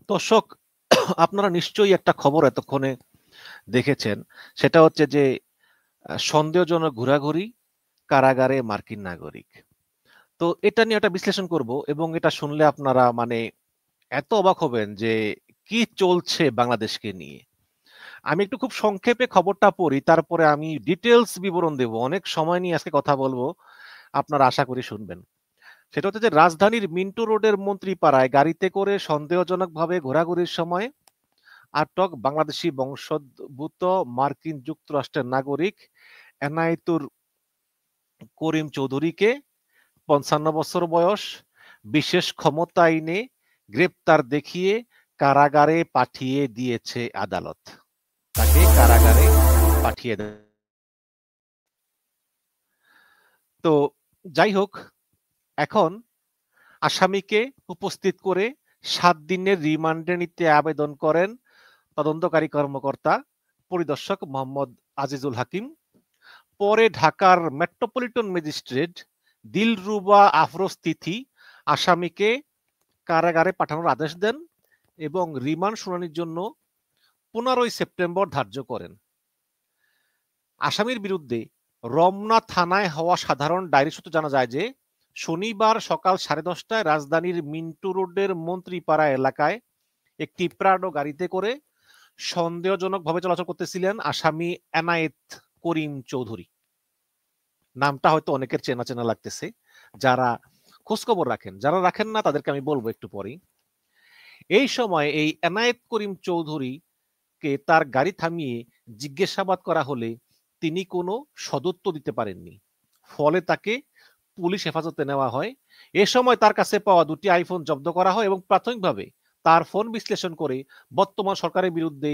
দর্শক, আপনারা নিশ্চয়ই একটা খবর এতক্ষণে দেখেছেন। সেটা হচ্ছে যে সন্দেহজনক ঘোরাঘুরি, কারাগারে মার্কিন নাগরিক। তো এটা নিয়ে একটা বিশ্লেষণ করব এবং এটা শুনলে আপনারা এত অবাক হবেন যে কি চলছে বাংলাদেশকে নিয়ে। আমি একটু খুব সংক্ষেপে খবরটা পড়ি, তারপরে আমি ডিটেলস বিবরণ দেব। অনেক সময় নিয়ে আজকে কথা বলবো, আপনারা আশা করি শুনবেন। সেটা হচ্ছে যে রাজধানীর মিন্টো রোডের মন্ত্রীপাড়ায় গাড়িতে করে সন্দেহজনকভাবে ঘোরাঘুরির সময় আটক বাংলাদেশি বংশোদ্ভূত মার্কিন যুক্তরাষ্ট্রের নাগরিক এনায়েতুর করিম চৌধুরীকে, ৫৫ বছর বয়স, বিশেষ ক্ষমতা আইনে গ্রেপ্তার দেখিয়ে কারাগারে পাঠিয়ে দিয়েছে আদালত। তাকে কারাগারে পাঠিয়ে দেয়। তো যাই হোক, এখন আসামিকে উপস্থিত করে ৭ দিনের রিমান্ডে নিতে আবেদন করেন তদন্তকারী কর্মকর্তা পরিদর্শক মোহাম্মদ আজিজুল হাকিম। পরে ঢাকার মেট্রোপলিটন ম্যাজিস্ট্রেট দিলরুবা আফরোজ তিথি আসামিকে কারাগারে পাঠানোর আদেশ দেন এবং রিমান্ড শুনানির জন্য ১৫ সেপ্টেম্বর ধার্য করেন। আসামির বিরুদ্ধে রমনা থানায় হওয়া সাধারণ ডায়েরি সূত্রে জানা যায় যে শনিবার সকাল 10:30টায় রাজধানীর মিন্টু রোডের মন্ত্রীপাড়া এলাকায় একটি প্রাডো গাড়িতে করে সন্দেহজনকভাবে চলাচল করতেছিলেন আসামি এনায়েত করিম চৌধুরী। নামটা হয়তো অনেকের চেনা চেনা লাগতেছে যারা খোঁজখবর রাখেন। যারা রাখেন না তাদেরকে আমি বলবো একটু পরেই। এই সময় এই এনায়েত করিম চৌধুরীকে তার গাড়ি থামিয়ে জিজ্ঞাসাবাদ করা হলে তিনি কোনো সদুত্তর দিতে পারেননি। ফলে তাকে পুলিশ হেফাজতে নেওয়া হয়। এ সময় তার কাছে পাওয়া ২টি আইফোন জব্দ করা হয় এবং প্রাথমিকভাবে তার ফোন বিশ্লেষণ করে বর্তমান সরকারের বিরুদ্ধে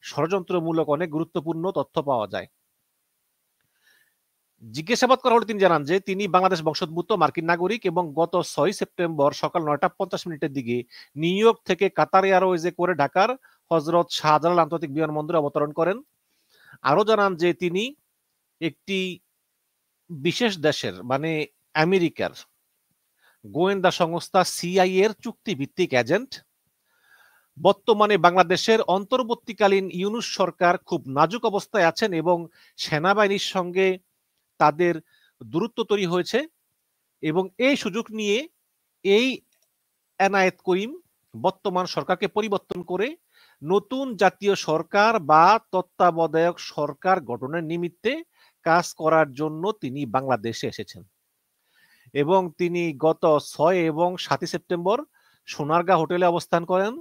ষড়যন্ত্রমূলক অনেক গুরুত্বপূর্ণ তথ্য পাওয়া যায়। জিজ্ঞাসাবাদ করা হলে তিনি জানান যে তিনি বাংলাদেশ বংশোদ্ভূত মার্কিন নাগরিক এবং গত ৬ সেপ্টেম্বর সকাল ৯টা ৫০ মিনিটের দিকে নিউ ইয়র্ক থেকে কাতার এয়ারওয়েজে করে ঢাকার হজরত শাহজালাল আন্তর্জাতিক বিমানবন্দরে অবতরণ করেন। আরো জানান যে তিনি একটি বিশেষ দেশের আমেরিকার গোয়েন্দা সংস্থা সিআইএ এর চুক্তিভিত্তিক এজেন্ট। বর্তমানে বাংলাদেশের অন্তর্বর্তীকালীন ইউনূস সরকার খুব নাজুক অবস্থায় আছেন এবং সেনাবাহিনীর সঙ্গে তাদের দূরত্ব তৈরি হয়েছে এবং এই সুযোগ নিয়ে এই এনায়েত করিম বর্তমান সরকারকে পরিবর্তন করে নতুন জাতীয় সরকার বা তত্ত্বাবধায়ক সরকার গঠনের নিমিত্তে কাজ করার জন্য তিনি বাংলাদেশে এসেছেন এবং তিনি গত ৬ এবং ৭ সেপ্টেম্বর সোনারগাঁ হোটেলে অবস্থান করেন।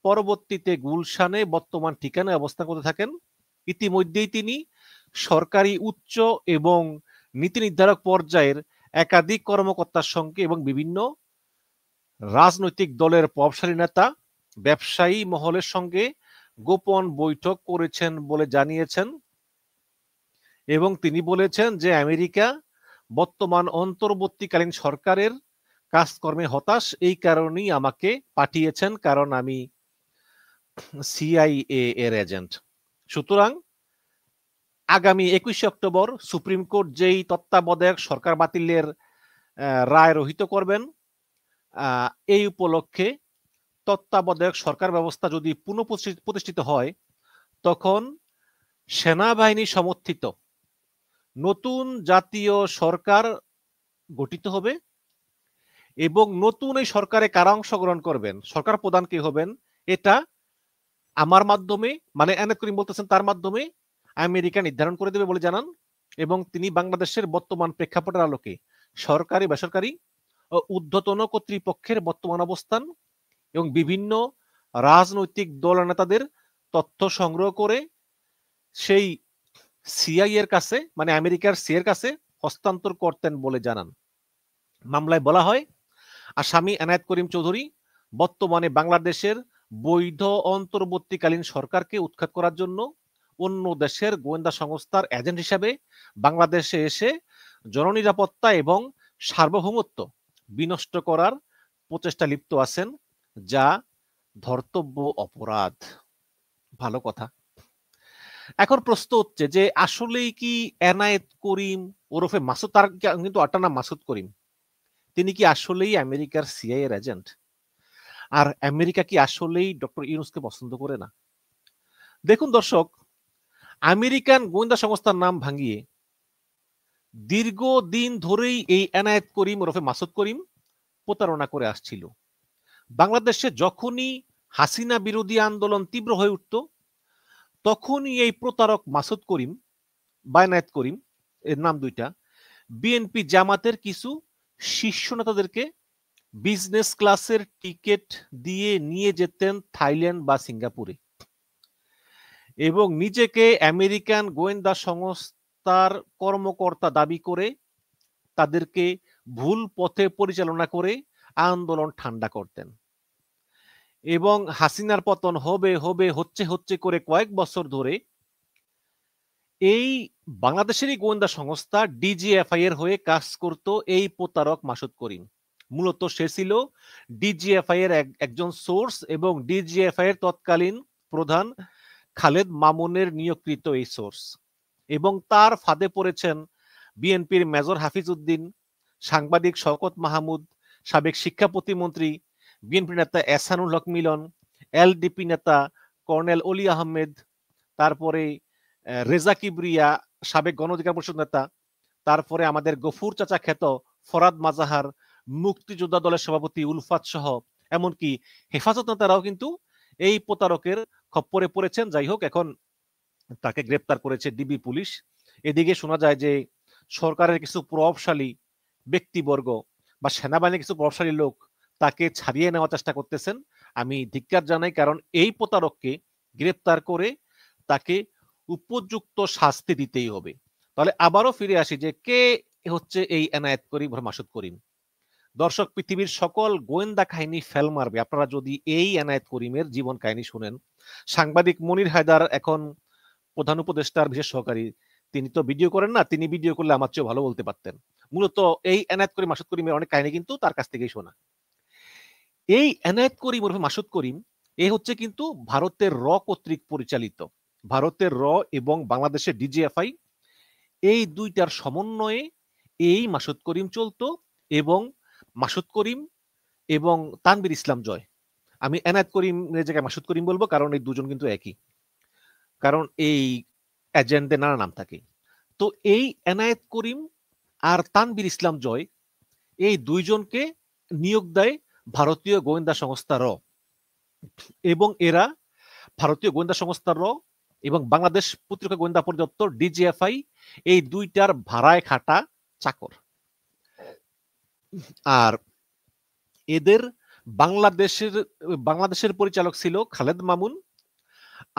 পরবর্তীতে গুলশানে বর্তমান ঠিকানায় অবস্থান করতে থাকেন। ইতিমধ্যেই তিনি সরকারি উচ্চ এবং নীতি নির্ধারক পর্যায়ের একাধিক কর্মকর্তার সঙ্গে এবং বিভিন্ন রাজনৈতিক দলের প্রভাবশালী নেতা, ব্যবসায়ী মহলের সঙ্গে গোপন বৈঠক করেছেন বলে জানিয়েছেন এবং তিনি বলেছেন যে আমেরিকা বর্তমান অন্তর্বর্তীকালীন সরকারের কাজকর্মে হতাশ, এই কারণেই আমাকে পাঠিয়েছেন, কারণ আমি সিআইএ এর এজেন্ট। সুতরাং আগামী ২১ অক্টোবর সুপ্রিম কোর্ট যেই তত্ত্বাবধায়ক সরকার বাতিলের রায় রহিত করবেন, এই উপলক্ষে তত্ত্বাবধায়ক সরকার ব্যবস্থা যদি পুনঃপ্রতিষ্ঠিত হয় তখন সেনাবাহিনী সমর্থিত নতুন জাতীয় সরকার গঠিত হবে এবং নতুন এই সরকারে কারা অংশগ্রহণ করবেন, সরকার প্রধান কে হবেন, এটা আমার মাধ্যমে এনায়েত করিম বলতেছেন তার মাধ্যমে আমেরিকা নির্ধারণ করে দেবে বলে জানান এবং তিনি বাংলাদেশের বর্তমান প্রেক্ষাপটের আলোকে সরকারি বেসরকারি ও ঊর্ধ্বতন কর্তৃপক্ষের বর্তমান অবস্থান এবং বিভিন্ন রাজনৈতিক দল নেতাদের তথ্য সংগ্রহ করে সেই সিআইএ এর কাছে আমেরিকার সিআইএ এর কাছে হস্তান্তর করতেন বলে জানান। মামলায় বলা হয় আসামি এনায়েত করিম চৌধুরী বর্তমানে বাংলাদেশের বৈধ অন্তর্বর্তীকালীন সরকারকে উৎখাত করার জন্য অন্য দেশের গোয়েন্দা সংস্থার এজেন্ট হিসাবে বাংলাদেশে এসে জননিরাপত্তা এবং সার্বভৌমত্ব বিনষ্ট করার প্রচেষ্টা লিপ্ত আছেন, যা ধর্তব্য অপরাধ। ভালো কথা। এখন প্রশ্ন হচ্ছে যে আসলেই কি এনায়েত করিম ওরফে মাসুদ, তার কিন্তু আটানা মাসুদ করিম, তিনি কি আসলেই আমেরিকার সিআইএ এর এজেন্ট? আর আমেরিকা কি আসলেই ডক্টর ইউনূসকে পছন্দ করে না? দেখুন দর্শক, আমেরিকান গোয়েন্দা সংস্থার নাম ভাঙিয়ে দীর্ঘদিন ধরেই এই এনায়েত করিম ওরফে মাসুদ করিম প্রতারণা করে আসছিল। বাংলাদেশে যখনই হাসিনা বিরোধী আন্দোলন তীব্র হয়ে উঠত, তখনই এই প্রতারক মাসুদ করিম বা এনায়েত করিম, এর নাম দুইটা, বিএনপি জামাতের কিছু শীর্ষ নেতাদেরকে বিজনেস ক্লাসের টিকিট দিয়ে নিয়ে যেতেন থাইল্যান্ড বা সিঙ্গাপুরে এবং নিজেকে আমেরিকান গোয়েন্দা সংস্থার কর্মকর্তা দাবি করে তাদেরকে ভুল পথে পরিচালনা করে আন্দোলন ঠান্ডা করতেন এবং হাসিনার পতন হবে হবে হচ্ছে হচ্ছে করে কয়েক বছর ধরে এই বাংলাদেশেরই গোয়েন্দা সংস্থা ডিজিএফআই এর হয়ে কাজ করত এই প্রতারক মাসুদ করিম। মূলত সে ছিল ডিজিএফআই এর একজন সোর্স এবং ডিজিএফআই এর তৎকালীন প্রধান খালেদ মামুনের নিয়োগকৃত এই সোর্স এবং তার ফাঁদে পড়েছেন বিএনপির মেজর হাফিজ উদ্দিন, সাংবাদিক শওকত মাহমুদ, সাবেক শিক্ষা প্রতিমন্ত্রী, বিএনপি নেতা এহসানুল হক মিলন, এলডিপি নেতা কর্নেল অলি আহমেদ, তারপরে রেজা কিবরিয়া, সাবেক গণ অধিকার পরিষদ নেতা, তারপরে আমাদের গফুর চাচা খ্যাত ফরাদ মাজাহার, মুক্তিযোদ্ধা দলের সভাপতি উলফাত সহ এমনকি হেফাজত নেতারাও কিন্তু এই প্রতারকের খপ্পরে পড়েছেন। যাই হোক, এখন তাকে গ্রেপ্তার করেছে ডিবি পুলিশ। এদিকে শোনা যায় যে সরকারের কিছু প্রভাবশালী ব্যক্তিবর্গ বা সেনাবাহিনীর কিছু প্রভাবশালী লোক তাকে ছাড়িয়ে নেওয়ার চেষ্টা করতেছেন। আমি ধিক্কার জানাই, কারণ এই প্রতারককে গ্রেপ্তার করে তাকে উপযুক্ত শাস্তি দিতেই হবে। তাহলে আবারও ফিরে আসি যে কে হচ্ছে এই এনায়েত করিম মাসুদ করিম। দর্শক, পৃথিবীর সকল গোয়েন্দা কাহিনী ফেল মারবে আপনারা যদি এই এনায়েত করিমের জীবন কাহিনী শুনেন। সাংবাদিক মনির হায়দার এখন প্রধান উপদেষ্টার বিশেষ সহকারী, তিনি তো ভিডিও করেন না, তিনি ভিডিও করলে আমার চেয়ে ভালো বলতে পারতেন। মূলত এই এনায়েত করিম মাসুদ করিমের অনেক কাহিনী কিন্তু তার কাছ থেকেই শোনা। এই এনায়েত করিম ওরফে মাসুদ করিম এ হচ্ছে কিন্তু ভারতের র কর্তৃক পরিচালিত, ভারতের র এবং বাংলাদেশের ডিজিএফআই এই দুইটার সমন্বয়ে এই মাসুদ করিম চলতো এবং মাসুদ করিম এবং তানভীর ইসলাম জয়, আমি এনায়েত করিমের জায়গায় মাসুদ করিম বলবো কারণ এই দুজন কিন্তু একই, কারণ এই এজেন্টদের নানা নাম থাকে। তো এই এনায়েত করিম আর তানভীর ইসলাম জয় এই দুইজনকে নিয়োগ দেয় ভারতীয় গোয়েন্দা সংস্থা র এবং এরা ভারতীয় গোয়েন্দা সংস্থা র এবং বাংলাদেশ প্রতিরক্ষা গোয়েন্দা পরিদপ্তর ডিজিএফআই এই দুইটার ভাড়ায় খাটা চাকর। আর এদের বাংলাদেশের পরিচালক ছিল খালেদ মামুন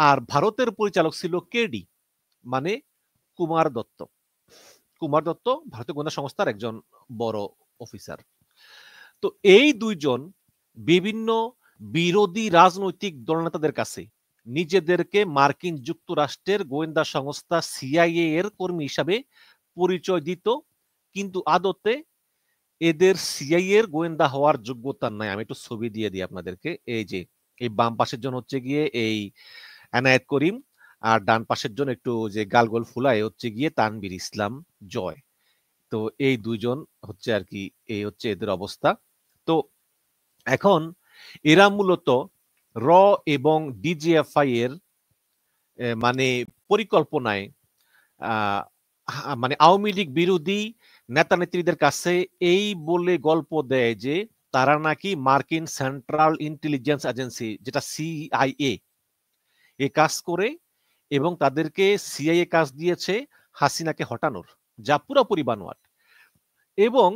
আর ভারতের পরিচালক ছিল কেডি মানে কুমার দত্ত। কুমার দত্ত ভারতীয় গোয়েন্দা সংস্থার একজন বড় অফিসার। তো এই দুইজন বিভিন্ন বিরোধী রাজনৈতিক দলনেতাদের কাছে নিজেদেরকে মার্কিন যুক্তরাষ্ট্রের গোয়েন্দা সংস্থা সিআইএ এর কর্মী হিসাবে পরিচয় দিত, কিন্তু আদতে এদের সিআইএ এর গোয়েন্দা হওয়ার যোগ্যতা নাই। আমি একটু ছবি দিয়ে দিই আপনাদেরকে। এই যে এই বাম পাশের জন হচ্ছে গিয়ে এই এনায়েত করিম আর ডান পাশের জন একটু যে গালগোল ফুলায় হচ্ছে গিয়ে তানভীর ইসলাম জয়। তো এই দুইজন হচ্ছে আর কি, এই হচ্ছে এদের অবস্থা। তো এখন এরা মূলত র এবং ডিজিএফআই এর মানে পরিকল্পনায় মানে আওয়ামী লীগ বিরোধী নেতা নেত্রীদের কাছে এই বলে গল্প দেয় যে তারা নাকি মার্কিন সেন্ট্রাল ইন্টেলিজেন্স এজেন্সি যেটা সিআইএ এ কাজ করে এবং তাদেরকে সিআইএ কাজ দিয়েছে হাসিনাকে হটানোর, যা পুরোপুরি বানোয়াট। এবং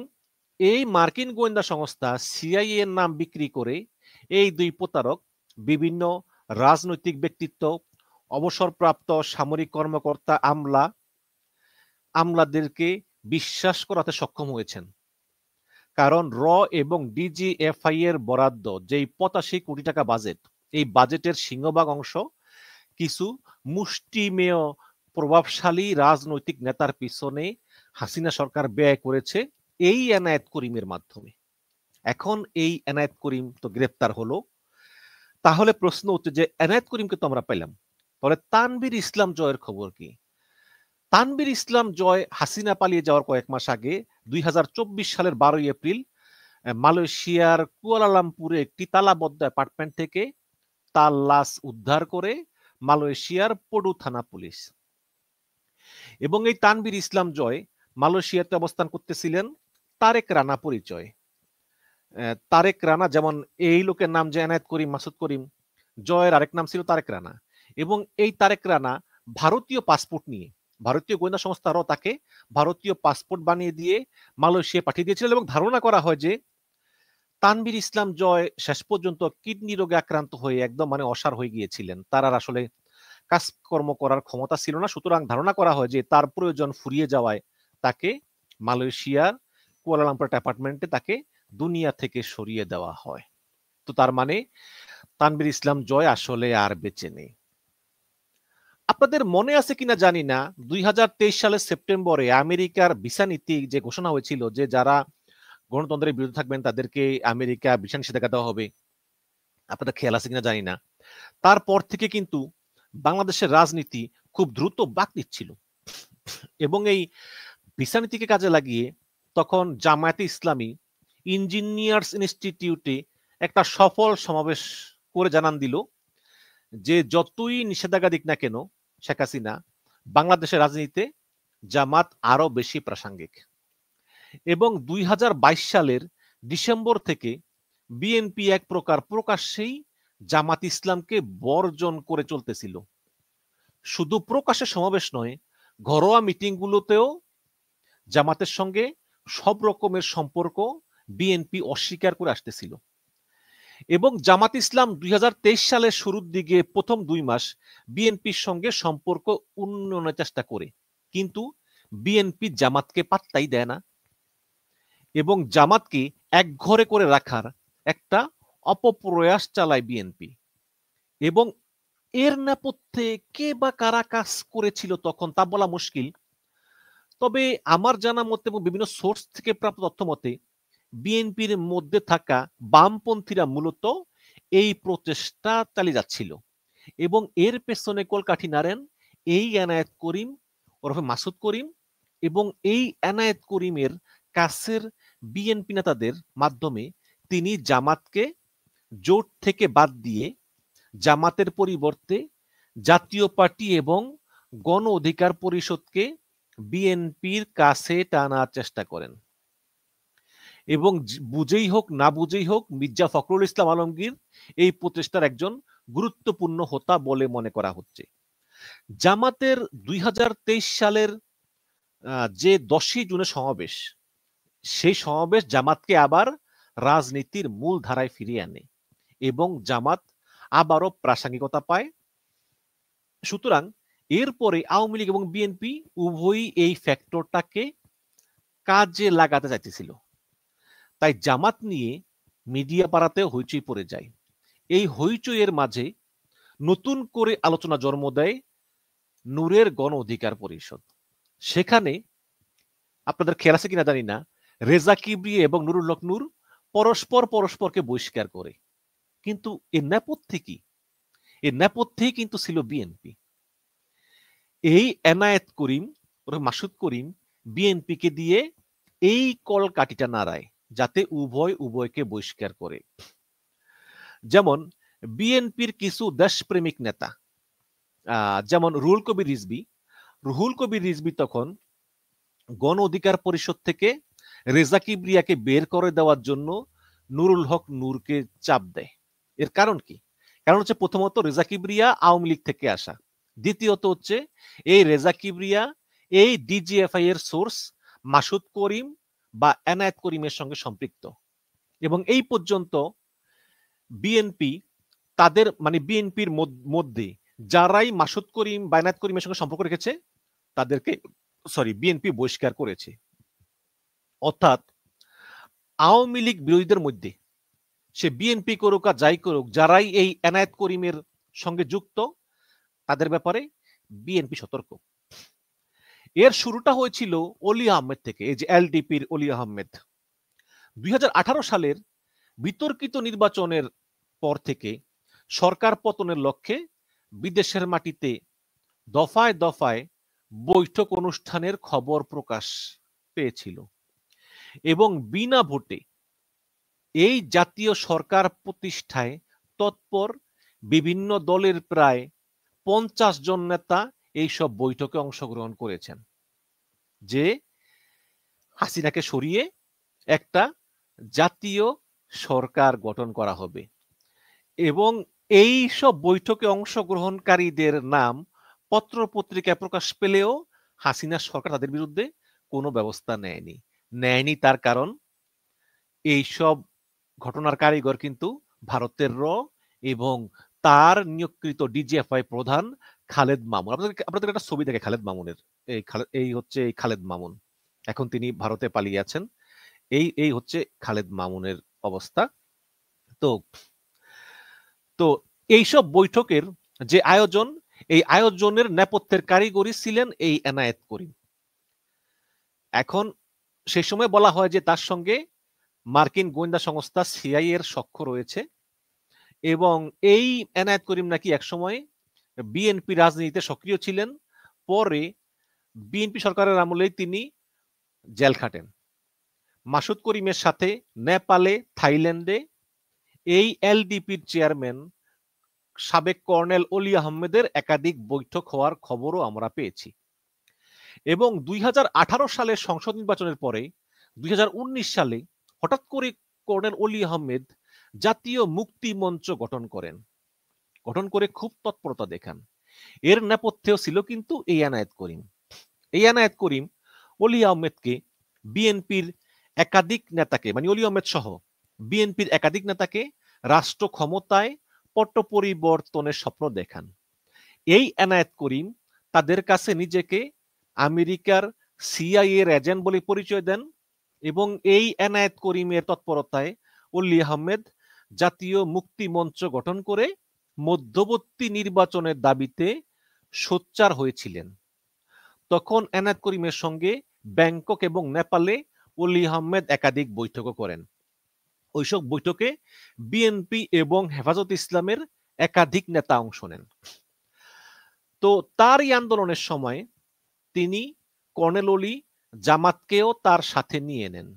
এই মার্কিন গোয়েন্দা সংস্থা সিআইএ এর নাম বিক্রি করে এই দুই প্রতারক বিভিন্ন রাজনৈতিক ব্যক্তিত্ব, অবসরপ্রাপ্ত সামরিক কর্মকর্তা, আমলাদেরকে বিশ্বাস করাতে সক্ষম হয়েছেন। কারণ র এবং ডিজিএফআই এর বরাদ্দ যেই 85 কোটি টাকা বাজেট, এই বাজেটের সিংহভাগ অংশ কিছু মুষ্টিমেয় প্রভাবশালী রাজনৈতিক নেতার পিছনে হাসিনা সরকার ব্যয় করেছে এই এনায়েত করিমের মাধ্যমে। এখন এই এনায়েত করিম তো গ্রেপ্তার হলো, তাহলে প্রশ্ন হচ্ছে যে এনায়েত করিমকে তো আমরা পেলাম, তাহলে তানভীর ইসলাম জয়ের খবর কি? তানভীর ইসলাম জয় হাসিনা পালিয়ে যাওয়ার কয়েক মাস আগে 2024 সালের 12 এপ্রিল মালয়েশিয়ার কুয়ালালামপুরে একটি তালাবদ্ধ অ্যাপার্টমেন্ট থেকে তার লাশ উদ্ধার করে মালয়েশিয়ার পডু থানা পুলিশ। এবং এই তানভীর ইসলাম জয় মালয়েশিয়াতে অবস্থান করতেছিলেন তারেক রানা পরিচয়। তারেক রানা, যেমন এই লোকের নাম যে এনায়েত করিম, মাসুদ করিম, জয়ের আরেক নাম ছিল তারেক রানা। এবং এই তারেক রানা ভারতীয় পাসপোর্ট নিয়ে ভারতীয় গোয়েন্দা সংস্থারও তাকে ভারতীয় পাসপোর্ট বানিয়ে দিয়ে মালয়েশিয়া পাঠিয়ে দিয়েছিলেন। এবং ধারণা করা হয় যে তানভীর ইসলাম জয় শেষ পর্যন্ত কিডনি রোগে আক্রান্ত হয়ে একদম অসার হয়ে গিয়েছিলেন। তার আর আসলে কাজকর্ম করার ক্ষমতা ছিল না। সুতরাং ধারণা করা হয় যে তার প্রয়োজন ফুরিয়ে যাওয়ায় তাকে মালয়েশিয়ার কুয়ালালামপুর অ্যাপার্টমেন্টে তাকে দুনিয়া থেকে সরিয়ে দেওয়া হয়। তো তার মানে তানভীর ইসলাম জয় আসলে আর বেঁচে নেই। আপনাদের মনে আছে কিনা জানি না, 2023 সালের সেপ্টেম্বরে আমেরিকার ভিসা নীতি যে ঘোষণা হয়েছিল যে যারা গণতন্ত্রের বিরুদ্ধে থাকবেন তাদেরকে আমেরিকা ভিসা নিষেধাজ্ঞা দেওয়া হবে। আপনাদের খেয়াল আছে কিনা জানি না, তারপর থেকে কিন্তু বাংলাদেশের রাজনীতি খুব দ্রুত বাঁক নিচ্ছিল। এবং এই ভিসা নীতিকে কাজে লাগিয়ে তখন জামায়াতে ইসলামী ইঞ্জিনিয়ার্স ইনস্টিটিউটে একটা সফল সমাবেশ করে জানান দিল যে যতই নিষেধাজ্ঞা দিক না কেন শেখ হাসিনা, বাংলাদেশের রাজনীতিতে জামাত আরো বেশি প্রাসঙ্গিক। এবং 2022 সালের ডিসেম্বর থেকে বিএনপি এক প্রকার প্রকাশ্যেই জামাত ইসলামকে বর্জন করে চলতেছিল। শুধু প্রকাশ্যে সমাবেশ নয়, ঘরোয়া মিটিংগুলোতেও জামাতের সঙ্গে সব রকমের সম্পর্ক বিএনপি অস্বীকার করে আসতেছিল। এবং জামাত ইসলাম 2023 সালের শুরুর দিকে প্রথম 2 মাস বিএনপির সঙ্গে সম্পর্ক উন্নয়নের চেষ্টা করে, কিন্তু বিএনপি জামাতকে পাত্তাই দেয় না এবং জামাতকে একঘরে করে রাখার একটা অপপ্রয়াস চালায় বিএনপি। এবং এর নেপথ্যে কে বা কারা কাজ করেছিল তখন তা বলা মুশকিল। তবে আমার জানা মতে এবং বিভিন্ন সোর্স থেকে প্রাপ্ত তথ্য মতে বিএনপির মধ্যে থাকা বামপন্থীরা মূলত এই প্রচেষ্টা চালিয়ে যাচ্ছিল এবং এর পেছনে কলকাঠি নাড়েন এই এনায়েত করিম ওরফে মাসুদ করিম এবং এই এনায়েত করিমের কাছের বিএনপি নেতাদের মাধ্যমে তিনি জামাতকে জোট থেকে বাদ দিয়ে জামাতের পরিবর্তে জাতীয় পার্টি এবং গণ অধিকার পরিষদকে বিএনপির কাছে টানার চেষ্টা করেন। এবং বুঝেই হোক না বুঝেই হোক মির্জা ফখরুল ইসলাম আলমগীর এই প্রচেষ্টার একজন গুরুত্বপূর্ণ হোতা বলে মনে করা হচ্ছে। জামাতের 2023 সালের যে 10ই জুনের সমাবেশ, সেই সমাবেশ জামাতকে আবার রাজনীতির মূল ধারায় ফিরিয়ে আনে এবং জামাত আবারও প্রাসঙ্গিকতা পায়। সুতরাং এরপরে আওয়ামী লীগ এবং বিএনপি উভয়ই এই ফ্যাক্টরটাকে কাজে লাগাতে চাইতেছিল। তাই জামাত নিয়ে মিডিয়া পাড়াতে হইচই পড়ে যায়। এই হইচইয়ের মাঝে নতুন করে আলোচনা জন্ম দেয় নূরের গণ অধিকার পরিষদ। সেখানে আপনাদের খেয়াল আছে কিনা জানি না, রেজা কিবরিয়া এবং নুরুল হক নূর পরস্পরকে বহিষ্কার করে। কিন্তু এর নেপথ্যে কি? এর নেপথ্যেই কিন্তু ছিল বিএনপি। এই এনায়েত করিম ওর মাসুদ করিম বিএনপিকে দিয়ে এই কলকাঠিটা নাড়ায় যাতে উভয়কে বহিষ্কার করে। যেমন বিএনপির কিছু দেশপ্রেমিক নেতা যেমন রুহুল কবির রিজভী তখন গণ অধিকার পরিষদ থেকে রেজা কিবরিয়াকে বের করে দেওয়ার জন্য নুরুল হক নূরকে চাপ দেয়। এর কারণ কি? কারণ হচ্ছে প্রথমত রেজা কিবরিয়া আওয়ামী লীগ থেকে আসা, দ্বিতীয়ত হচ্ছে এই রেজা কিবরিয়া এই ডিজিএফআই এর সোর্স মাসুদ করিম বা এনায়েত করিমের সঙ্গে সম্পৃক্ত। এবং এই পর্যন্ত বিএনপি তাদের বিএনপির মধ্যে যারাই মাসুদ করিম বা এনায়েত করিমের সঙ্গে সম্পর্ক রেখেছে তাদেরকে বিএনপি বহিষ্কার করেছে। অর্থাৎ আওয়ামী লীগ বিরোধীদের মধ্যে সে বিএনপি করুক আর যাই করুক, যারাই এই এনায়েত করিমের সঙ্গে যুক্ত তাদের ব্যাপারে বিএনপি সতর্ক। এর শুরুটা হয়েছিল অলি আহমেদ থেকে, এই যে এলডিপির অলি আহমেদ। 2018 সালের বিতর্কিত নির্বাচনের পর থেকে সরকার পতনের লক্ষ্যে বিদেশের মাটিতে দফায় দফায় বৈঠক অনুষ্ঠানের খবর প্রকাশ পেয়েছিল এবং বিনা ভোটে এই জাতীয় সরকার প্রতিষ্ঠায় তৎপর বিভিন্ন দলের প্রায় 50 জন নেতা এইসব বৈঠকে অংশগ্রহণ করেছেন, যে হাসিনাকে সরিয়ে একটা জাতীয় সরকার গঠন করা হবে। এবং এই সব বৈঠকে অংশগ্রহণকারীদের নাম পত্র-পত্রিকায় প্রকাশ পেলেও হাসিনা সরকার তাদের বিরুদ্ধে কোনো ব্যবস্থা নেয়নি। তার কারণ এইসব ঘটনার কারিগর কিন্তু ভারতের এবং তার নিয়োগকৃত ডিজিএফআই প্রধান খালেদ মামুন। আপনাদের একটা ছবি দেখে খালেদ মামুনের, এই হচ্ছে এই খালেদ মামুন। এখন তিনি ভারতে পালিয়ে আছেন। এই হচ্ছে খালেদ মামুনের অবস্থা। তো তো এইসব বৈঠকের যে আয়োজন, এই আয়োজনের নেপথ্যের কারিগরি ছিলেন এই এনায়েত করিম। এখন সেই সময় বলা হয় যে তার সঙ্গে মার্কিন গোয়েন্দা সংস্থা সিআইএ এর সখ্য রয়েছে, এবং এই এনায়েত করিম নাকি একসময় বিএনপি রাজনীতিতে সক্রিয় ছিলেন। পরে বিএনপি সরকারের আমলেই তিনি জেল খাটেন। মাসুদ করিমের সাথে নেপালে, থাইল্যান্ডে এই এলডিপির চেয়ারম্যান সাবেক কর্নেল অলি আহমেদের একাধিক বৈঠক হওয়ার খবরও আমরা পেয়েছি। এবং 2018 সালের সংসদ নির্বাচনের পরে 2019 সালে হঠাৎ করে কর্নেল অলি আহমেদ জাতীয় মুক্তি মঞ্চ গঠন করে খুব তৎপরতা দেখান। এর নেপথ্যেও ছিল কিন্তু এই এনায়েত করিম অলি আহমেদকে বিএনপির একাধিক নেতাকে, মানে অলি আহমেদ সহ বিএনপির একাধিক নেতাকে রাষ্ট্র ক্ষমতায় পট পরিবর্তনের স্বপ্ন দেখান। এই এনায়েত করিম তাদের কাছে নিজেকে আমেরিকার সিআইএ এর এজেন্ট বলে পরিচয় দেন, এবং এই এনায়েত করিমের তৎপরতায় অলি আহমেদ জাতীয় মুক্তি মঞ্চ গঠন করে মধ্যবর্তী নির্বাচনের দাবিতে সোচ্চার হয়েছিলেন। তখন এনায়েত করিমের সঙ্গে ব্যাংকক এবং নেপালে অলি আহমেদ একাধিক বৈঠকও করেন। ওইসব বৈঠকে বিএনপি এবং হেফাজত ইসলামের একাধিক নেতা অংশ নেন। তো তার এই আন্দোলনের সময় তিনি কর্নেল অলি জামাতকেও তার সাথে নিয়ে নেন।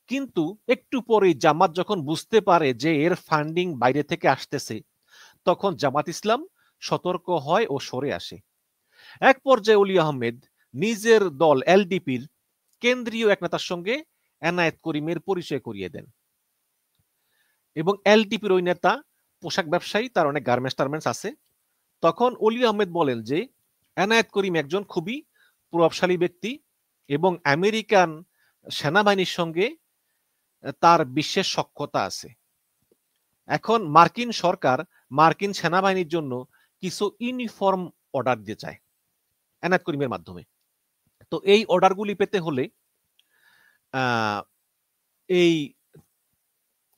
কিন্তু একটু পরেই জামাত যখন বুঝতে পারে যে এর ফান্ডিং বাইরে থেকে আসতেছে, তখন জামাত ইসলাম সতর্ক হয় ও সরে আসে। এক পর্যায়ে অলি আহমেদ নিজের দল এলডিপির কেন্দ্রীয় এক নেতার সঙ্গে এনায়েত করিমের পরিচয় করিয়ে দেন। এবং এলডিপির ওই নেতা পোশাক ব্যবসায়ী, তার অনেক গার্মেন্টস আছে। তখন অলি আহমেদ বলেন যে এনায়েত করিম একজন খুবই প্রভাবশালী ব্যক্তি এবং আমেরিকান সেনাবাহিনীর সঙ্গে তার বিশেষ সখ্যতা আছে। এখন মার্কিন সরকার মার্কিন সেনাবাহিনীর জন্য কিছু ইউনিফর্ম অর্ডার দিতে চায় এনায়েত করিমের মাধ্যমে। তো এই অর্ডারগুলি পেতে হলে এই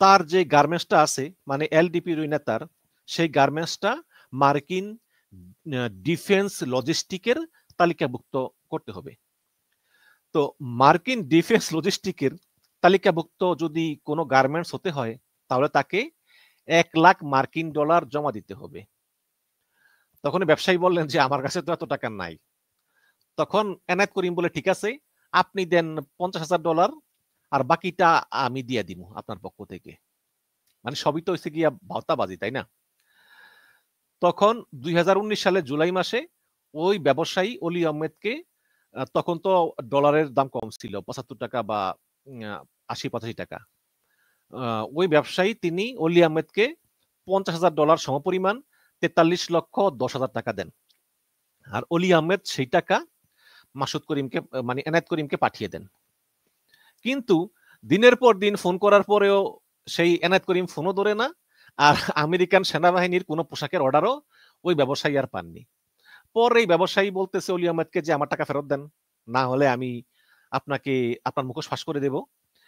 তার যে গার্মেন্টসটা আছে, মানে এলডিপির ওই নেতার, সেই গার্মেন্টসটা মার্কিন ডিফেন্স লজিস্টিকের তালিকাভুক্ত করতে হবে। তো মার্কিন ডিফেন্স লজিস্টিকের তালিকাভুক্ত যদি কোনো গার্মেন্টস হতে হয়, তাহলে তাকে $1 লাখ জমা দিতে হবে। তখন ব্যবসায়ী বললেন যে আমার কাছে তো এত টাকা নাই। তখন এনায়েত করিম বলে, ঠিক আছে, আপনি দেন $50,000 আর বাকিটা আমি দিয়ে দিব আপনার পক্ষ থেকে। মানে সবই তো হয়েছে গিয়া ভাওতাবাজি, তাই না? তখন 2019 সালে জুলাই মাসে ওই ব্যবসায়ী অলি আহমেদকে, তখন তো ডলারের দাম কম ছিল, 75 টাকা বা 80-85 টাকা, ওই ব্যবসায়ী তিনি অলি আহমেদকে $50,000 সমপরিমাণ 43,10,000 টাকা দেন। আর অলি আহমেদ সেই টাকা মাসুদ করিমকে, মানে এনায়েত করিমকে পাঠিয়ে দেন। কিন্তু দিনের পর দিন ফোন করার পরেও সেই এনায়েত করিম ফোনও ধরে না, আর আমেরিকান সেনাবাহিনীর কোনো পোশাকের অর্ডারও ওই ব্যবসায়ী আর পাননি। পরে এই ব্যবসায়ী বলতেছে অলি আহমেদকে যে আমার টাকা ফেরত দেন, না হলে আমি আপনাকে আপনার মুখোশ ফাঁস করে দেব।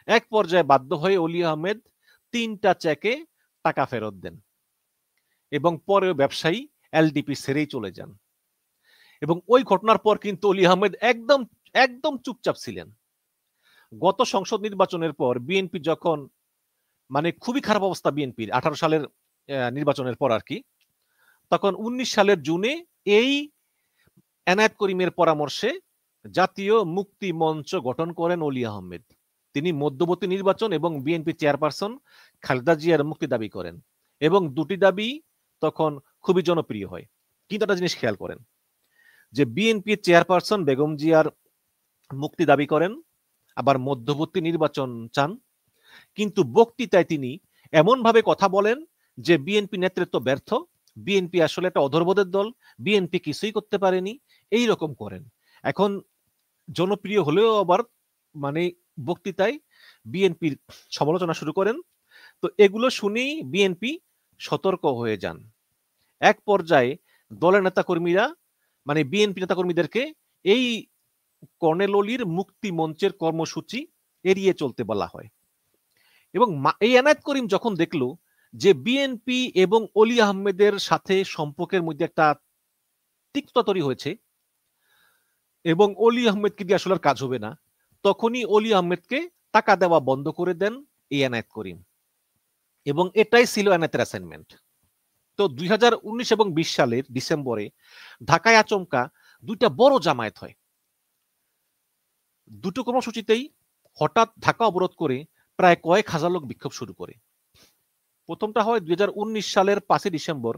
এক পর্যায়ে বাধ্য হয়ে অলি আহমেদ 3টা চেকে টাকা ফেরত দেন, এবং পরে ব্যবসায়ী এলডিপি ছেড়েই চলে যান। এবং ওই ঘটনার পর কিন্তু অলি আহমেদ একদম চুপচাপ ছিলেন। গত সংসদ নির্বাচনের পর বিএনপি যখন, মানে খুবই খারাপ অবস্থা বিএনপির 18 সালের নির্বাচনের পর আর কি, তখন 19 সালের জুনে এই এনায়েত করিমের পরামর্শে জাতীয় মুক্তি মঞ্চ গঠন করেন অলি আহমেদ। তিনি মধ্যবর্তী নির্বাচন এবং বিএনপি চেয়ারপারসন খালেদা জিয়ার মুক্তি দাবি করেন এবং দুটি দাবি তখন খুবই জনপ্রিয় হয়। কিন্তু একটা জিনিস খেয়াল করেন যে বিএনপি চেয়ারপারসন বেগম জিয়ার মুক্তি দাবি করেন, আবার মধ্যবর্তী নির্বাচন চান, কিন্তু বক্তৃতায় তিনি এমনভাবে কথা বলেন যে বিএনপি নেতৃত্ব ব্যর্থ, বিএনপি আসলে একটা অধর্বদের দল, বিএনপি কিছুই করতে পারেনি, এই রকম করেন। এখন জনপ্রিয় হলেও আবার মানে বক্তৃতায় বিএনপির সমালোচনা শুরু করেন। তো এগুলো শুনেই বিএনপি সতর্ক হয়ে যান। এক পর্যায়ে দলের নেতাকর্মীরা মানে বিএনপি নেতাকর্মীদেরকে এই কর্নেল অলির মুক্তি মঞ্চের কর্মসূচি এড়িয়ে চলতে বলা হয়। এবং এই এনায়েত করিম যখন দেখলো যে বিএনপি এবং অলি আহমেদের সাথে সম্পর্কের মধ্যে একটা তিক্ততা তৈরি হয়েছে এবং অলি আহমেদকে দিয়ে আসলে কাজ হবে না, তখনই অলি আহমেদকে টাকা দেওয়া বন্ধ করে দেন এই এনায়েত করিম, এবং এটাই ছিল এনায়েতের অ্যাসাইনমেন্ট। তো 2019 এবং 20 সালের ডিসেম্বরে ঢাকায় আচমকা দুইটা বড় জামায়াত হয়। দুটো কর্মসূচিতেই হঠাৎ ঢাকা অবরোধ করে প্রায় কয়েক হাজার লোক বিক্ষোভ শুরু করে। প্রথমটা হয় 2019 সালের 5 ডিসেম্বর,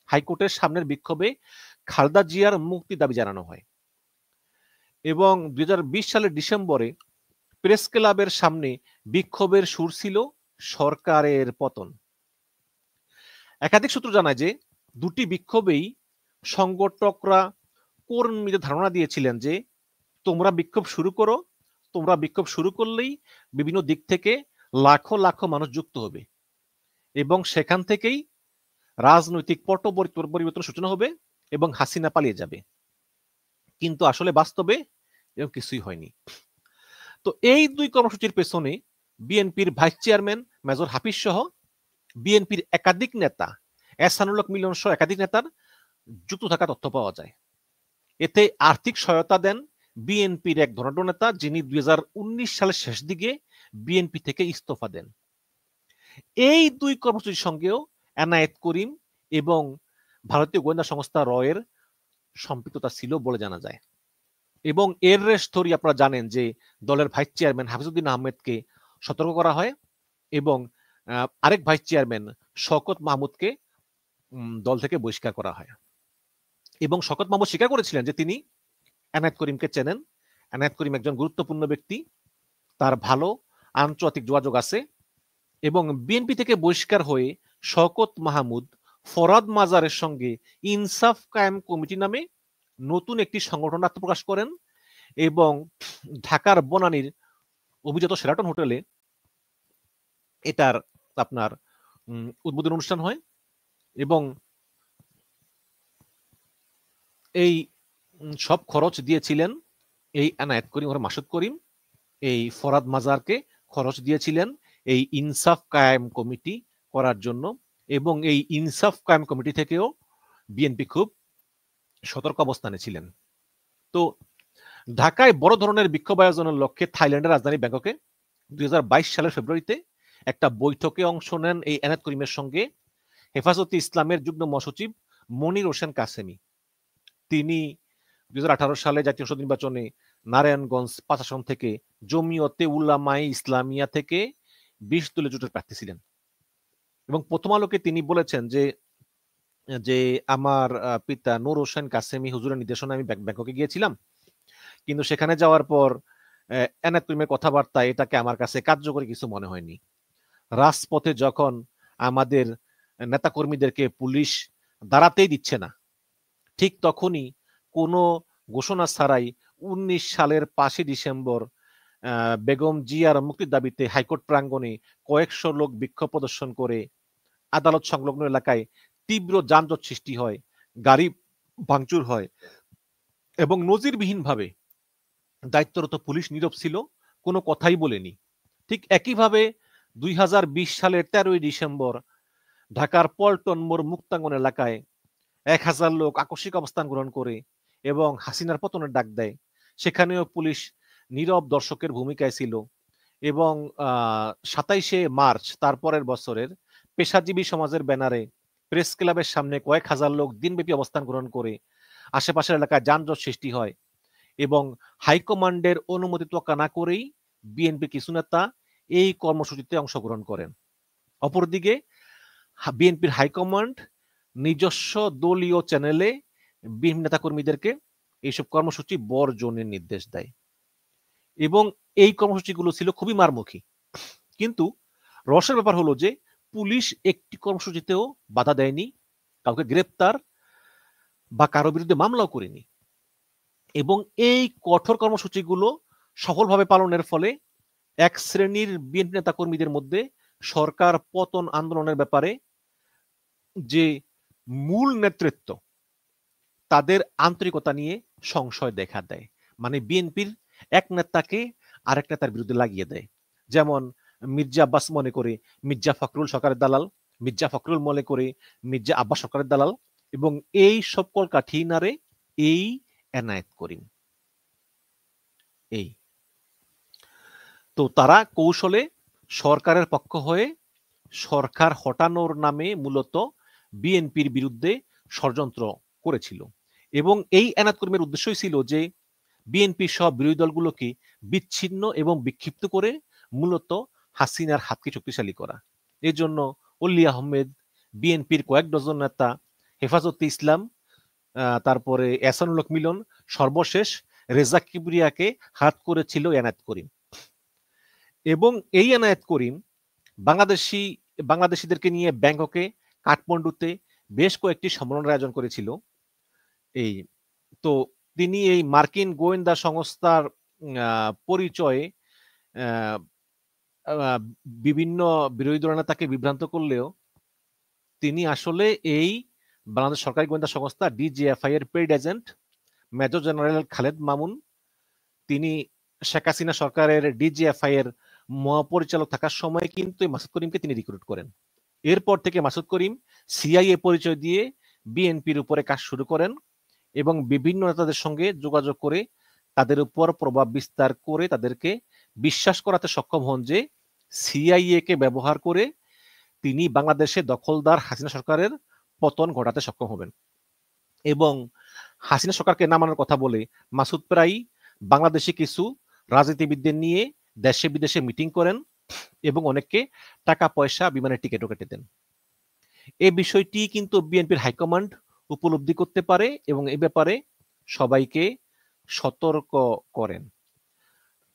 হাইকোর্টের সামনের বিক্ষোভে খালেদা জিয়ার মুক্তি দাবি জানানো হয়, এবং 2020 সালের ডিসেম্বরে প্রেস ক্লাবের সামনে বিক্ষোভের সুর ছিল সরকারের পতন। একাধিক সূত্র জানায় যে দুটি বিক্ষোভেই সংগঠকরা কর্মীদের ধারণা দিয়েছিলেন যে তোমরা বিক্ষোভ শুরু করো, তোমরা বিক্ষোভ শুরু করলেই বিভিন্ন দিক থেকে লাখো লাখো মানুষ যুক্ত হবে এবং সেখান থেকেই রাজনৈতিক পট পরিবর্তন সূচনা হবে এবং হাসিনা পালিয়ে যাবে। কিন্তু আসলে বাস্তবে এরকম কিছুই হয়নি। তো এই দুই কর্মসূচির পেছনে বিএনপির ভাইস চেয়ারম্যান মেজর হাফিজ সহ বিএনপির একাধিক নেতা, এহসানুল হক মিলন সহ একাধিক নেতার যুক্ত থাকা তথ্য পাওয়া যায়। এতে আর্থিক সহায়তা দেন বিএনপির এক ধনাঢ্য নেতা, যিনি 2019 সালের শেষ দিকে বিএনপি থেকে ইস্তফা দেন। এই দুই কর্মসূচির সঙ্গেও এনায়েত করিম এবং ভারতীয় গোয়েন্দা সংস্থা রয়ের সম্পৃক্ততা ছিল বলে জানা যায়। এবং এর রেশ ধরে আপনারা জানেন যে দলের ভাইস চেয়ারম্যান হাফিজউদ্দিন আহমেদকে সতর্ক করা হয় এবং আরেক ভাইস চেয়ারম্যান শওকত মাহমুদকে দল থেকে বহিষ্কার করা হয়। এবং শওকত মাহমুদ স্বীকার করেছিলেন যে তিনি এনায়েত করিমকে চেনেন, এনায়েত করিম একজন গুরুত্বপূর্ণ ব্যক্তি, তার ভালো আন্তর্জাতিক যোগাযোগ আছে। এবং বিএনপি থেকে বহিষ্কার হয়ে শওকত মাহমুদ ফরহাদ মাজারের সঙ্গে ইনসাফ কায়েম কমিটি নামে নতুন একটি সংগঠন আত্মপ্রকাশ করেন এবং ঢাকার বনানীর অভিজাত শেরাটন হোটেলে এটার আপনার উদ্বোধন অনুষ্ঠান হয়। এবং এই সব খরচ দিয়েছিলেন এই এনায়েত করিম ওর মাসুদ করিম, এই ফরহাদ মাজারকে খরচ দিয়েছিলেন এই ইনসাফ কায়েম কমিটি করার জন্য। এবং এই ইনসাফ কায়েম কমিটি থেকেও বিএনপি খুব সতর্ক অবস্থানে ছিলেন। তো ঢাকায় বড় ধরনের বিক্ষোভ আয়োজনের লক্ষ্যে থাইল্যান্ডের রাজধানী ব্যাংককে 2022 সালের ফেব্রুয়ারিতে একটা বৈঠকে অংশ নেন এই এনায়েত করিমের সঙ্গে হেফাজতে ইসলামের যুগ্ম মহাসচিব মনির হোসেন কাসেমি। তিনি 2018 সালে জাতীয় সংসদ নির্বাচনে নারায়ণগঞ্জ 5 আসন থেকে জমিয়তে উলামায়ে ইসলামিয়া থেকে 20 দলীয় জোটের প্রার্থী ছিলেন। এবং প্রথম আলোকে তিনি বলেছেন যে আমার পিতা নূর হোসেন কাসেমি হুজুরের নির্দেশনায় আমি ব্যাংককে গিয়েছিলাম, কিন্তু সেখানে যাওয়ার পর এনায়েত করিমের কথাবার্তা এটাকে আমার কাছে কার্যকরী কিছু মনে হয়নি। রাজপথে যখন আমাদের নেতাকর্মীদেরকে পুলিশ দাঁড়াতেই দিচ্ছে না, ঠিক তখনই কোনো ঘোষণা ছাড়াই 19 সালের 5 ডিসেম্বর বেগম জিয়ার মুক্তির দাবিতে হাইকোর্ট প্রাঙ্গণে কয়েকশো লোক বিক্ষোভ প্রদর্শন করে আদালত সংলগ্ন এলাকায় তীব্র যানজট সৃষ্টি হয়, গাড়ি ভাঙচুর হয় এবং নজিরবিহীনভাবে দায়িত্বরত পুলিশ নীরব ছিল, কোনো কথাই বলেনি। ঠিক একইভাবে 2020 সালের 13 ডিসেম্বর ঢাকার পল্টন মোড় মুক্তাঙ্গন এলাকায় 1000 লোক আকস্মিক অবস্থান গ্রহণ করে এবং হাসিনার পতনের ডাক দেয়। সেখানেও পুলিশ নীরব দর্শকের ভূমিকায় ছিল। এবং 27শে মার্চ তারপরের বছরের পেশাজীবী সমাজের ব্যানারে প্রেস ক্লাবের সামনে কয়েক হাজার লোক দিনব্যাপী অবস্থান গ্রহণ করে আশেপাশের এলাকায় যানজট সৃষ্টি হয় এবং হাইকমান্ডের অনুমতি তোয়াক্কা না করেই বিএনপির কিছু নেতা এই কর্মসূচিতে অংশগ্রহণ করেন। অপরদিকে বিএনপির হাইকমান্ড নিজস্ব দলীয় চ্যানেলে বিএনপি নেতাকর্মীদেরকে এইসব কর্মসূচি বর্জনের নির্দেশ দেয় এবং এই কর্মসূচিগুলো ছিল খুবই মারমুখী। কিন্তু রসের ব্যাপার হলো যে পুলিশ একটি কর্মসূচিতেও বাধা দেয়নি, কাউকে গ্রেপ্তার বা কারো বিরুদ্ধে মামলাও করেনি এবং এই কঠোর কর্মসূচিগুলো সফলভাবে পালনের ফলে এক শ্রেণীর বিএনপি নেতাকর্মীদের মধ্যে সরকার পতন আন্দোলনের ব্যাপারে যে মূল নেতৃত্ব তাদের আন্তরিকতা নিয়ে সংশয় দেখা দেয়। মানে বিএনপির এক নেতাকে আরেক নেতার বিরুদ্ধে লাগিয়ে দেয়। যেমন মির্জা আব্বাস মনে করে মির্জা ফখরুল সরকারের দালাল, মির্জা ফখরুল মনে করে মির্জা আব্বাস সরকারের দালাল এবং এই সব কলকাঠি নারে এই এনায়েত করিম। এই তো তারা কৌশলে সরকারের পক্ষ হয়ে সরকার হটানোর নামে মূলত বিএনপির বিরুদ্ধে ষড়যন্ত্র করেছিল এবং এই এনায়েত করিমের উদ্দেশ্যই ছিল যে বিএনপি সব বিরোধী দলগুলোকে বিচ্ছিন্ন এবং বিক্ষিপ্ত করে মূলত হাসিনার হাতকে শক্তিশালী করা। এর জন্য অলি আহমেদ, বিএনপির কয়েক ডজন নেতা, হেফাজতে ইসলাম, তারপরে এহসানুল হক মিলন, সর্বশেষ রেজা কিবরিয়াকে হাত করেছিল এনায়েত করিম এবং এই এনায়েত করিম বাংলাদেশিদেরকে নিয়ে ব্যাংককে, কাঠমান্ডুতে বেশ কয়েকটি সম্মেলনের আয়োজন করেছিল। এই তো তিনি এই মার্কিন গোয়েন্দা সংস্থার পরিচয়ে বিভিন্ন বিরোধী দলের নেতাকে বিভ্রান্ত করলেও তিনি আসলে এই বাংলাদেশ সরকারি গোয়েন্দা সংস্থা ডিজিএফআই এর paid agent major general Khaled Mamun. তিনি শেখ হাসিনা সরকারের ডিজিএফআই এর মহাপরিচালক থাকার সময় কিন্তু মাসুদ করিমকে তিনি রিক্রুট করেন। এরপর থেকে মাসুদ করিম সিআইএ পরিচয় দিয়ে বিএনপির উপরে কাজ শুরু করেন এবং বিভিন্ন নেতাদের সঙ্গে যোগাযোগ করে তাদের উপর প্রভাব বিস্তার করে তাদেরকে বিশ্বাস করাতে সক্ষম হন যে সিআইএ কে ব্যবহার করে তিনি বাংলাদেশে দখলদার হাসিনা সরকারের পতন ঘটাতে সক্ষম হবেন এবং হাসিনা সরকারকে নামানোর কথা বলে মাসুদ প্রায়ই বাংলাদেশে কিছু রাজনীতিবিদদের নিয়ে দেশে বিদেশে মিটিং করেন এবং অনেককে টাকা পয়সা বিমানের টিকিটও কেটে দেন। এই বিষয়টি কিন্তু বিএনপির হাইকমান্ড উপলব্ধি করতে পারে এবং এই ব্যাপারে সবাইকে সতর্ক করেন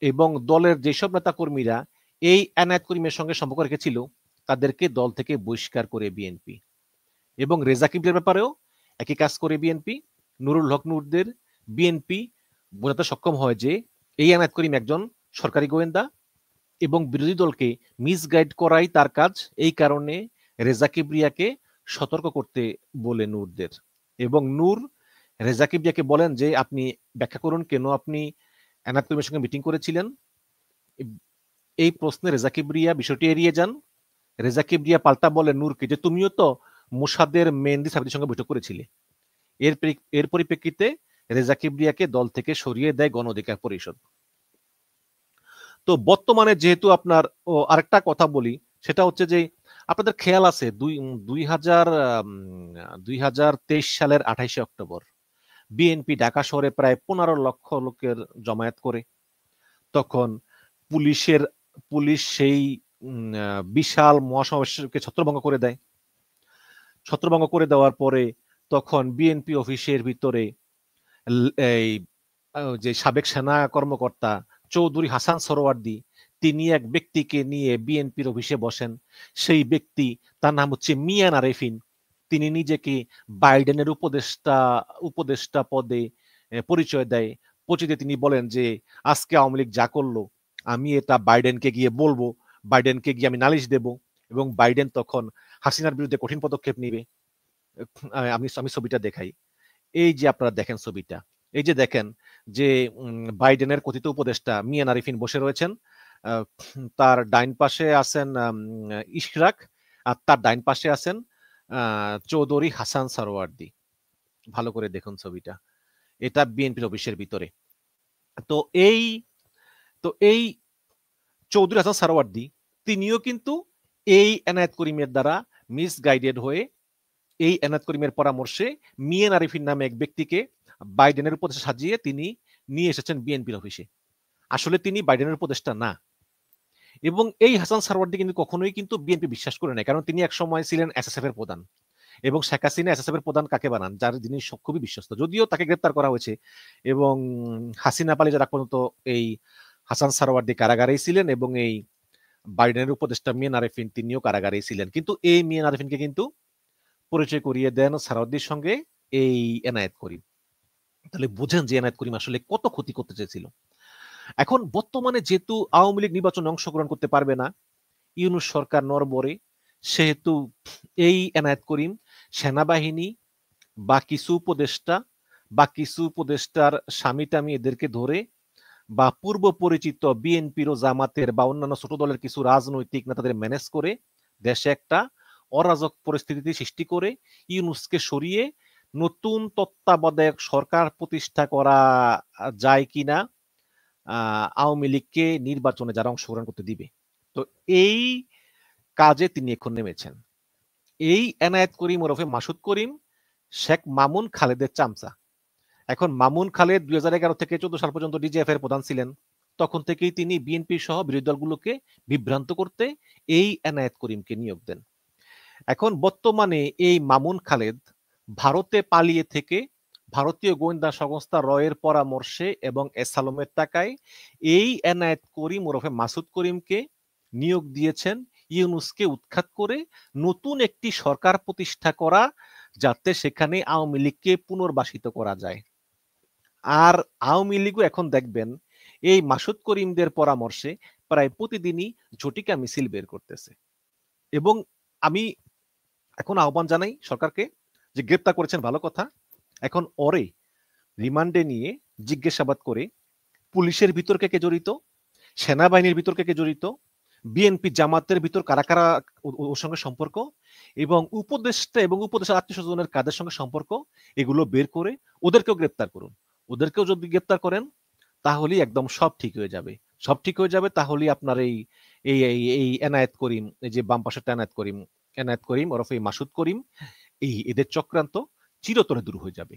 এবং দলের যেসব নেতা কর্মীরা এই এনায়েত করিমের সঙ্গে সম্পর্ক রেখেছিল তাদেরকে দল থেকে বহিষ্কার করে বিএনপি এবং রেজা কিবরিয়ার ব্যাপারেও একই কাজ করে বিএনপি। নুরুল হক নূরদের বিএনপি বোঝাতে সক্ষম হয় যে এই এনায়েত করিম একজন সরকারি গোয়েন্দা এবং বিরোধী দলকে মিসগাইড করাই তার কাজ। এই কারণে রেজা কিবরিয়াকে সতর্ক করতে বলে নূরদের এবং নূর রেজা কিবরিয়াকে বলেন যে আপনি ব্যাখ্যা করুন কেন আপনি এনায়েত করিমের সঙ্গে মিটিং করেছিলেন। এই প্রশ্নে রেজা কিবরিয়া বিষয়টি এড়িয়ে যান। রেজা কিবরিয়া পাল্টা বলে নূরকে যে তুমিও তো মোসাদের মেহেন্দি সাবিদের সঙ্গে বৈঠক করেছিলে। এর পরিপ্রেক্ষিতে রেজা কিবরিয়াকে দল থেকে সরিয়ে দেয় গণ অধিকার পরিষদ। তো বর্তমানে যেহেতু আপনার আরেকটা কথা বলি, সেটা হচ্ছে যে আপনাদের খেয়াল আছে 2023 সালের 28শে অক্টোবর বিএনপি ঢাকা শহরে প্রায় 15 লক্ষ লোকের জমায়েত করে। তখন পুলিশ সেই বিশাল মহাসমাবেশকে ছত্রভঙ্গ করে দেয়। ছত্রভঙ্গ করে দেওয়ার পরে তখন বিএনপি অফিসের ভিতরে এই যে সাবেক সেনা কর্মকর্তা চৌধুরী হাসান সরোয়ার্দী তিনি এক ব্যক্তিকে নিয়ে বিএনপির অফিসে বসেন। সেই ব্যক্তি তার নাম হচ্ছে মিয়ান আরেফিন। তিনি নিজেকে বাইডেনের উপদেষ্টা পদে পরিচয় দেয়। পরিচয় তিনি বলেন যে আজকে আওয়ামী লীগ যা করলো আমি এটা বাইডেনকে গিয়ে বলবো, বাইডেনকে গিয়ে আমি নালিশ দেব এবং বাইডেন তখন হাসিনার বিরুদ্ধে কঠিন পদক্ষেপ নিবে। আমি ছবিটা দেখাই। এই যে আপনারা দেখেন ছবিটা, এই যে দেখেন যে বাইডেনের কথিত উপদেষ্টা মিয়ান আরিফিন বসে রয়েছেন। তার ডাইন পাশে আছেন ইশরাক আর তার ডাইন পাশে আছেন চৌধুরী হাসান সরোয়ার্দী। ভালো করে দেখুন ছবিটা, এটা বিএনপির অফিসের ভিতরে। তো এই চৌধুরী হাসান সরোয়ার্দী তিনিও কিন্তু এই এনায়েত করিমের দ্বারা মিসগাইডেড হয়ে এই এনায়েত করিমের পরামর্শে মিয়ান আরিফিন নামে এক ব্যক্তিকে বাইডেনের উপদেষ্টা সাজিয়ে তিনি নিয়ে এসেছেন বিএনপির অফিসে। আসলে তিনি বাইডেনের উপদেষ্টা না। এবং এই হাসান সারওয়ার্দী কিন্তু কখনোই কিন্তু বিএনপি বিশ্বাস করে নাই, কারণ তিনি এক সময় ছিলেন এসএসএফ এর প্রধান, এবং শেখ হাসিনা এসএসএফ এর প্রধান কাকে বানান, যার যিনি খুবই বিশ্বস্ত, যদিও তাকে গ্রেপ্তার করা হয়েছে এবং হাসিনা পালিয়ে যারা পর্যন্ত এই হাসান সারওয়ার্দী কারাগারেই ছিলেন, এবং এই বাইডেনের উপদেষ্টা মিয়ান আরেফিন তিনিও কারাগারেই ছিলেন। কিন্তু এই মিয়ান আরেফিনকে কিন্তু পরিচয় করিয়ে দেন সারওয়ার্দীর সঙ্গে এই এনায়েত করিম। তাহলে বুঝেন যে এনায়েত করিম আসলে কত ক্ষতি করতে চেয়েছিল। এখন বর্তমানে যেহেতু আওয়ামী লীগ নির্বাচনে অংশগ্রহণ করতে পারবে না, ইউনূস সরকার নড়বড়ে, সেহেতু এই এনায়েত করিম সেনাবাহিনী বা কিছু উপদেষ্টার স্বামী টামি এদেরকে ধরে, বা পূর্ব পরিচিত বিএনপির ও জামাতের বা অন্যান্য ছোট দলের কিছু রাজনৈতিক নেতাদের ম্যানেজ করে দেশে একটা অরাজক পরিস্থিতি সৃষ্টি করে ইউনূসকে সরিয়ে নতুন তত্ত্বাবধায়ক সরকার প্রতিষ্ঠা করা যায় কিনা আওয়ামী লীগকে নির্বাচনে যারা অংশগ্রহণ করতে দিবে। তো এই কাজে তিনি এখন নেমেছেন। এই এনায়েত করিম ওরফে মাসুদ করিম শেখ মামুন খালেদের চামচা। এখন মামুন খালেদ 2011 থেকে 14 সাল পর্যন্ত ডিজিএফ এর প্রধান ছিলেন। তখন থেকেই তিনি বিএনপি সহ বিরোধী দলগুলোকে বিভ্রান্ত করতে এই এনায়েত করিমকে নিয়োগ দেন। এখন বর্তমানে এই মামুন খালেদ ভারতে পালিয়ে থেকে ভারতীয় গোয়েন্দা সংস্থা রয়ের পরামর্শে এবং এসালমের টাকায় এই এনায়েত করিম ওরফে মাসুদ করিমকে নিয়োগ দিয়েছেন ইউনূসকে উৎখাত করে নতুন একটি সরকার প্রতিষ্ঠা করা, যাতে সেখানে আওয়ামী লীগকে পুনর্বাসিত করা যায়। আর আওয়ামী লীগও এখন দেখবেন এই মাসুদ করিমদের পরামর্শে প্রায় প্রতিদিনই ঝটিকা মিছিল বের করতেছে। এবং আমি এখন আহ্বান জানাই সরকারকে, যে গ্রেপ্তার করেছেন ভালো কথা, এখন ওরে রিমান্ডে নিয়ে জিজ্ঞাসাবাদ করে পুলিশের ভিতর কে জড়িত, সেনাবাহিনীর ভিতর কে জড়িত, বিএনপি জামাতের ভিতর কারা কারা ওর সঙ্গে সম্পর্ক, এবং উপদেষ্টা এবং উপদেষ্টার আত্মীয় স্বজনের কাদের সঙ্গে সম্পর্ক, এগুলো বের করে ওদেরকেও গ্রেপ্তার করুন। ওদেরকেও যদি গ্রেপ্তার করেন তাহলেই একদম সব ঠিক হয়ে যাবে। সব ঠিক হয়ে যাবে, তাহলেই আপনার এই এই এই এনায়েত করিম, এই যে বাম পাশেরটা এনায়েত করিম ওরফে মাসুদ করিম, এই এদের চক্রান্ত চিরতরে দূর হয়ে যাবে।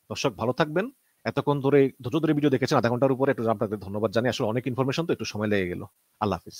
দর্শক ভালো থাকবেন। এতক্ষণ ধরে ধৈর্য ধরে ভিডিও দেখেছেন, আধা ঘন্টার উপরে, একটু আপনাদের ধন্যবাদ জানাই। আসলে অনেক ইনফরমেশন, তো একটু সময় লেগে গেল। আল্লাহ হাফিজ।